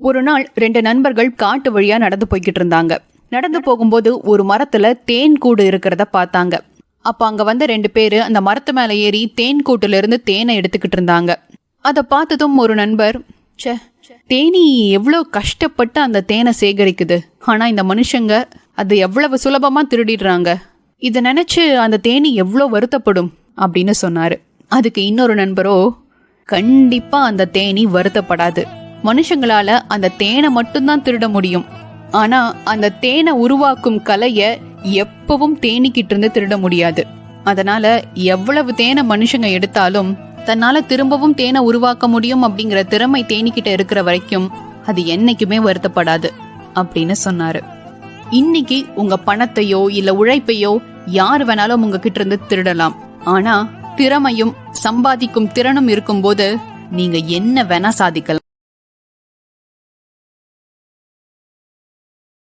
ஒரு நாள் 2 நண்பர்கள் காட்டு வழியா நடந்து போய்கிட்டு இருந்தாங்க. நடந்து போகும்போது ஒரு மரத்துல தேன் கூடு இருக்கிறத பார்த்தாங்க. அப்ப அங்க வந்த 2 பேரு அந்த மரத்து மேல ஏறி தேன் கூட்டுல இருந்து தேனை எடுத்துக்கிட்டு இருந்தாங்க. அதை பார்த்ததும் ஒரு நண்பர், ச்சே, தேனி எவ்வளவு கஷ்டப்பட்டு அந்த தேனை சேகரிக்குது, ஆனா இந்த மனுஷங்க அது எவ்வளவு சுலபமா திருடிடுறாங்க, இதை நினைச்சு அந்த தேனி எவ்வளோ வருத்தப்படும் அப்படின்னு சொன்னாரு. அதுக்கு இன்னொரு நண்பரோ, கண்டிப்பா அந்த தேனி வருத்தப்படாது. மனுஷங்களால அந்த தேனை மட்டும்தான் திருட முடியும், ஆனா அந்த தேனை உருவாக்கும் கலைய எப்பவும் தேனிக்கிட்டு இருந்து திருட முடியாது. அதனால எவ்வளவு தேனை மனுஷங்க எடுத்தாலும் தன்னால திரும்பவும் தேனை உருவாக்க முடியும் அப்படிங்கிற திறமை தேனிக்கிட்ட இருக்கிற வரைக்கும் அது என்னைக்குமே வருத்தப்படாது அப்படின்னு சொன்னாரு. இன்னைக்கு உங்க பணத்தையோ இல்ல உழைப்பையோ யாரு வேணாலும் உங்ககிட்ட இருந்து திருடலாம். ஆனா திறமையும் சம்பாதிக்கும் திறனும் இருக்கும்போது நீங்க என்ன வேணா சாதிக்கலாம்.